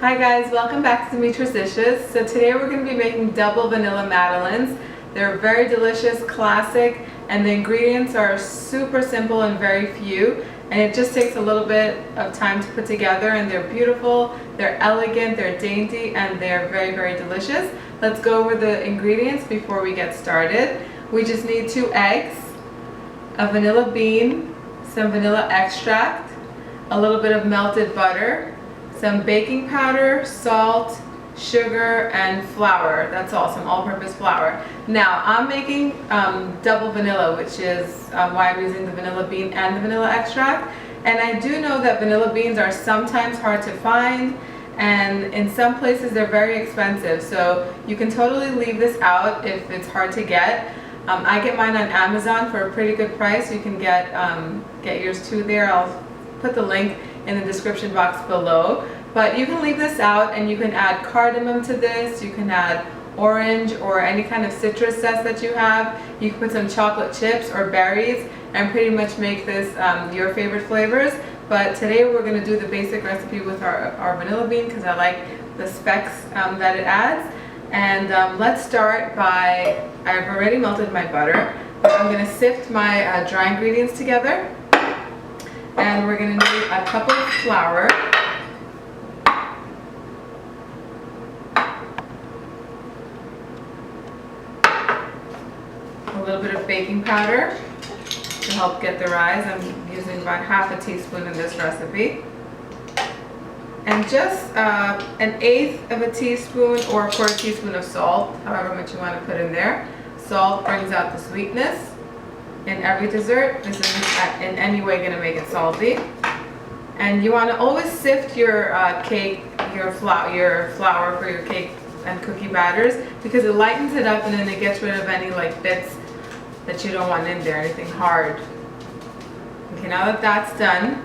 Hi guys, welcome back to Dimitra's Dishes. So today we're going to be making double vanilla madeleines. They're very delicious, classic, and the ingredients are super simple and very few. And it just takes a little bit of time to put together, and they're beautiful, they're elegant, they're dainty, and they're very, very delicious. Let's go over the ingredients before we get started. We just need 2 eggs, a vanilla bean, some vanilla extract, a little bit of melted butter, some baking powder, salt, sugar, and flour. That's all, some all-purpose flour. Now, I'm making double vanilla, which is why I'm using the vanilla bean and the vanilla extract. And I do know that vanilla beans are sometimes hard to find, and in some places they're very expensive. So you can totally leave this out if it's hard to get. I get mine on Amazon for a pretty good price. You can get yours too there. I'll put the link in the description box below. But you can leave this out, and you can add cardamom to this. You can add orange or any kind of citrus zest that you have. You can put some chocolate chips or berries and pretty much make this your favorite flavors. But today we're going to do the basic recipe with our vanilla bean because I like the specks that it adds. And let's start by, I've already melted my butter, but I'm going to sift my dry ingredients together. And we're going to need a cup of flour, a little bit of baking powder to help get the rise. I'm using about half a teaspoon in this recipe. And just 1/8 of a teaspoon or a 1/4 teaspoon of salt, however much you want to put in there. Salt brings out the sweetness in every dessert. This isn't in any way going to make it salty. And you want to always sift your cake, your flour for your cake and cookie batters, because it lightens it up and then it gets rid of any bits that you don't want in there, anything hard. Okay, now that that's done,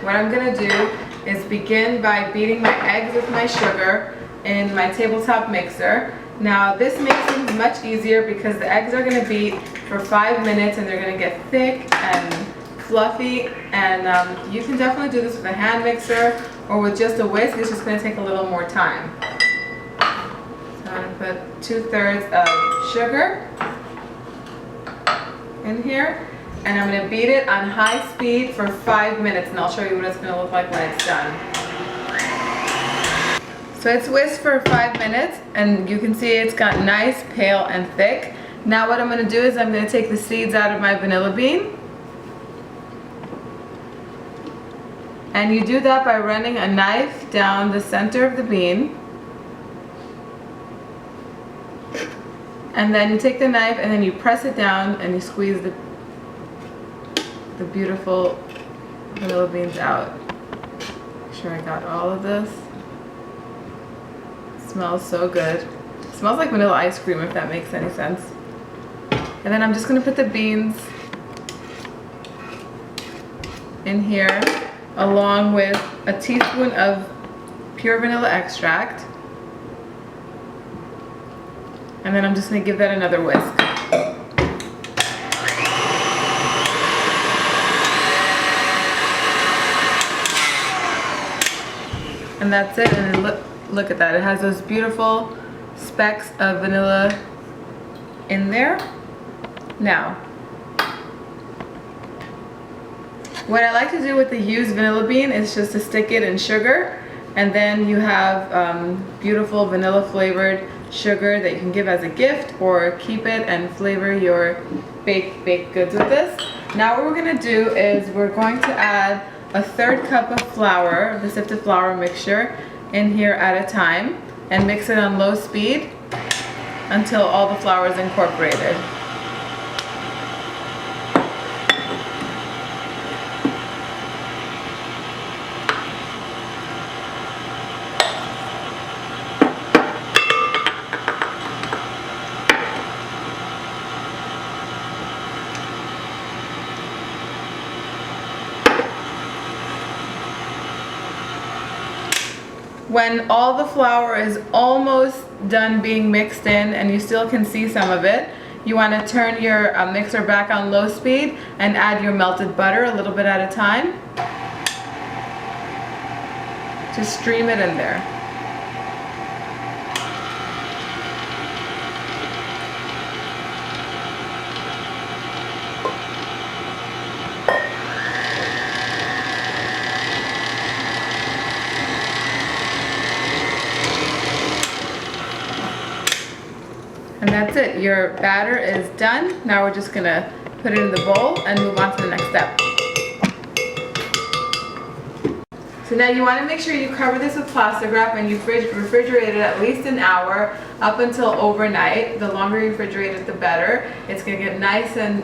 what I'm going to do is begin by beating my eggs with my sugar in my tabletop mixer. Now this makes things much easier because the eggs are going to beat for 5 minutes and they're going to get thick and fluffy, and you can definitely do this with a hand mixer or with just a whisk. It's just going to take a little more time. So I'm going to put 2/3 of sugar in here, and I'm going to beat it on high speed for 5 minutes, and I'll show you what it's going to look like when it's done. So it's whisked for 5 minutes, and you can see it's got nice, pale, and thick. Now what I'm going to do is I'm going to take the seeds out of my vanilla bean. And you do that by running a knife down the center of the bean. And then you take the knife and then you press it down and you squeeze the beautiful vanilla beans out. Make sure I got all of this. It smells so good. It smells like vanilla ice cream, if that makes any sense. And then I'm just going to put the beans in here along with a teaspoon of pure vanilla extract. And then I'm just going to give that another whisk. And that's it. And then look at that. It has those beautiful specks of vanilla in there. Now, what I like to do with the used vanilla bean is just to stick it in sugar, and then you have beautiful vanilla flavored sugar that you can give as a gift or keep it and flavor your baked goods with this. Now what we're going to do is we're going to add a 1/3 cup of flour, the sifted flour mixture, in here at a time, and mix it on low speed until all the flour is incorporated. When all the flour is almost done being mixed in and you still can see some of it, you want to turn your mixer back on low speed and add your melted butter a little bit at a time. Just stream it in there. And that's it. Your batter is done. Now we're just gonna put it in the bowl and move on to the next step. So now you want to make sure you cover this with plastic wrap and you refrigerate it at least an hour up until overnight. The longer you refrigerate it, the better. It's gonna get nice and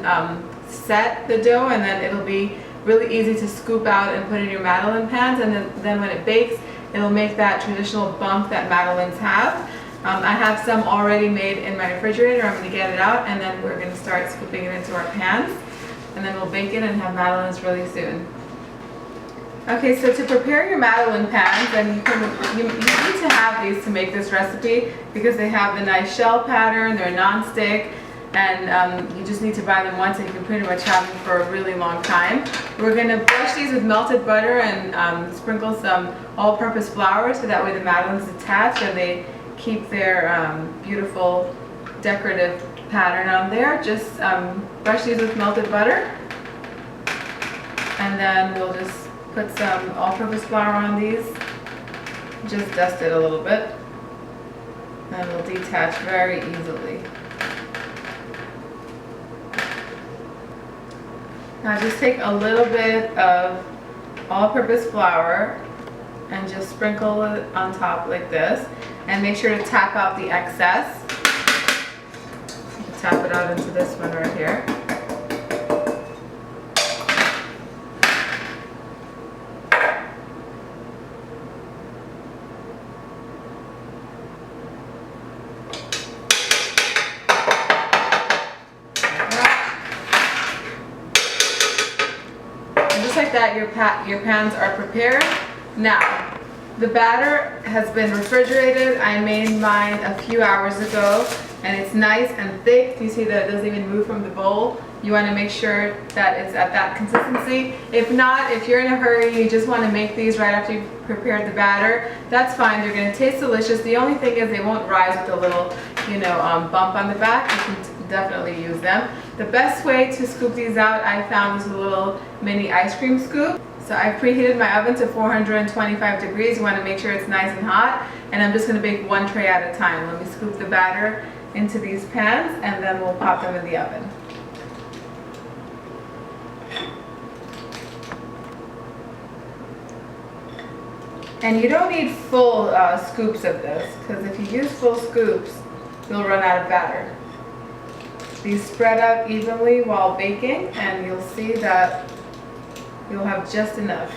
set, the dough, and then it'll be really easy to scoop out and put in your Madeleine pans. And then when it bakes, it'll make that traditional bump that Madeleines have. I have some already made in my refrigerator. I'm going to get it out and then we're going to start scooping it into our pans. And then we'll bake it and have Madeleines really soon. Okay, so to prepare your Madeleine pans, and you need to have these to make this recipe because they have the nice shell pattern, they're non-stick, and you just need to buy them once and you can pretty much have them for a really long time. We're going to brush these with melted butter and sprinkle some all-purpose flour so that way the Madeleines attach and they keep their beautiful decorative pattern on there. Just brush these with melted butter, and then we'll just put some all-purpose flour on these. Just dust it a little bit, and it'll detach very easily. Now just take a little bit of all-purpose flour and just sprinkle it on top like this. And make sure to tap out the excess. You can tap it out into this one right here. And just like that, your pans are prepared. Now, the batter has been refrigerated. I made mine a few hours ago and it's nice and thick. Do you see that it doesn't even move from the bowl? You want to make sure that it's at that consistency. If not, if you're in a hurry, you just want to make these right after you've prepared the batter, that's fine. They're going to taste delicious. The only thing is they won't rise with a little, bump on the back. You can definitely use them. The best way to scoop these out, I found, was a little mini ice cream scoop. So I've preheated my oven to 425 degrees. You want to make sure it's nice and hot. And I'm just going to bake one tray at a time. Let me scoop the batter into these pans and then we'll pop them in the oven. And you don't need full scoops of this, because if you use full scoops, you'll run out of batter. These spread out evenly while baking and you'll see that you'll have just enough.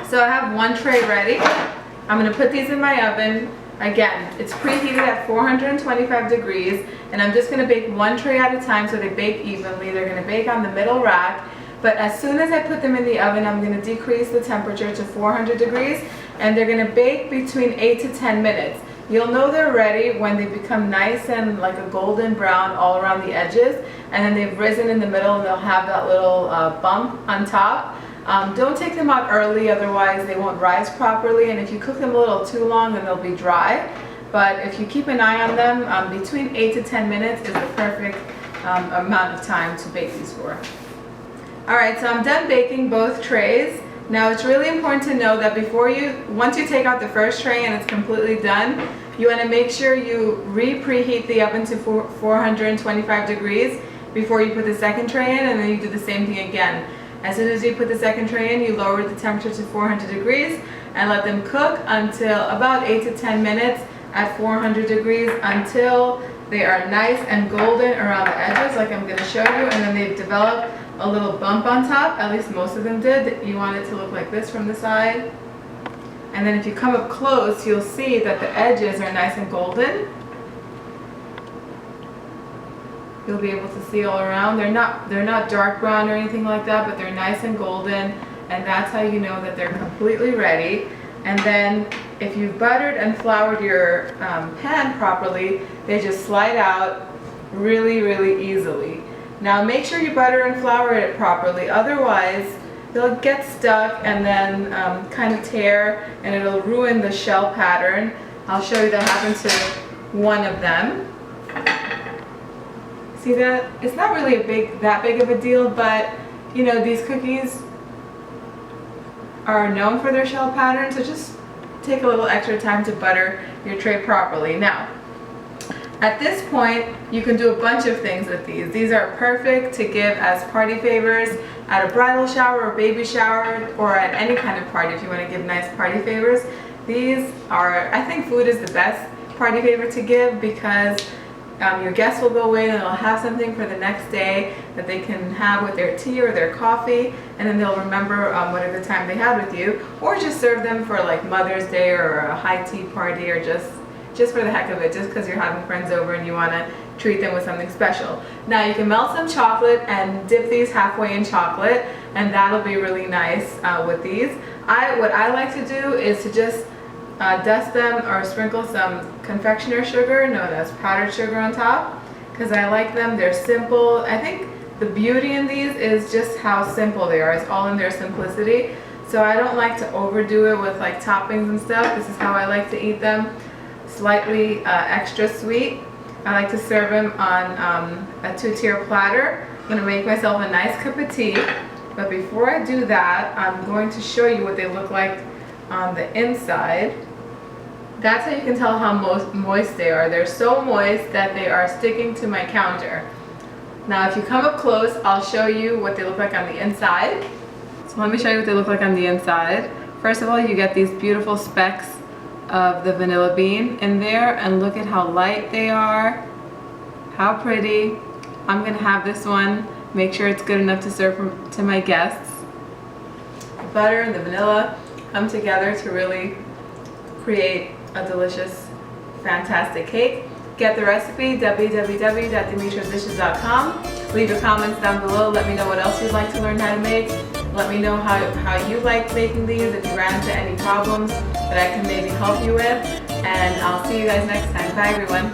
So I have one tray ready. I'm going to put these in my oven. Again, it's preheated at 425 degrees, and I'm just going to bake one tray at a time so they bake evenly. They're going to bake on the middle rack. But as soon as I put them in the oven, I'm going to decrease the temperature to 400 degrees, and they're going to bake between 8 to 10 minutes. You'll know they're ready when they become nice and like a golden brown all around the edges, and then they've risen in the middle and they'll have that little bump on top. Don't take them out early, otherwise they won't rise properly, and if you cook them a little too long, then they'll be dry. But if you keep an eye on them, between 8 to 10 minutes is the perfect amount of time to bake these for. Alright, so I'm done baking both trays. Now it's really important to know that once you take out the first tray and it's completely done, you want to make sure you preheat the oven to 425 degrees before you put the second tray in, and then you do the same thing again. As soon as you put the second tray in, you lower the temperature to 400 degrees and let them cook until about 8 to 10 minutes at 400 degrees until they are nice and golden around the edges, like I'm going to show you, and then they've developed a little bump on top. At least most of them did. You want it to look like this from the side. And then if you come up close, you'll see that the edges are nice and golden. You'll be able to see all around. They're not dark brown or anything like that, but they're nice and golden, and that's how you know that they're completely ready. And then if you've buttered and floured your pan properly, they just slide out really, really easily. Now make sure you butter and flour it properly, otherwise they'll get stuck and then kind of tear, and it'll ruin the shell pattern. I'll show you that happened to one of them. See that? It's not really that big of a deal, but you know, these cookies are known for their shell pattern, so just take a little extra time to butter your tray properly. Now, at this point, you can do a bunch of things with these. These are perfect to give as party favors at a bridal shower or baby shower, or at any kind of party if you want to give nice party favors. These are, I think food is the best party favor to give, because your guests will go away and they'll have something for the next day that they can have with their tea or their coffee, and then they'll remember whatever time they had with you, or just serve them for like Mother's Day or a high tea party, or just for the heck of it, just because you're having friends over and you want to treat them with something special. Now you can melt some chocolate and dip these halfway in chocolate, and that'll be really nice with these. What I like to do is to just dust them or sprinkle some confectioner sugar, known as powdered sugar, on top, because I like them. They're simple. I think the beauty in these is just how simple they are. It's all in their simplicity. So I don't like to overdo it with like toppings and stuff. This is how I like to eat them. Slightly extra sweet. I like to serve them on a two-tier platter. I'm going to make myself a nice cup of tea. But before I do that, I'm going to show you what they look like on the inside. That's how you can tell how moist they are. They're so moist that they are sticking to my counter. Now if you come up close, I'll show you what they look like on the inside. So let me show you what they look like on the inside. First of all, you get these beautiful specks of the vanilla bean in there, and look at how light they are. How pretty. I'm gonna have this one, make sure it's good enough to serve to my guests. The butter and the vanilla come together to really create a delicious, fantastic cake. Get the recipe, www.dimitrasdishes.com. Leave your comments down below. Let me know what else you'd like to learn how to make. Let me know how you like making these, if you ran into any problems that I can maybe help you with. And I'll see you guys next time. Bye everyone.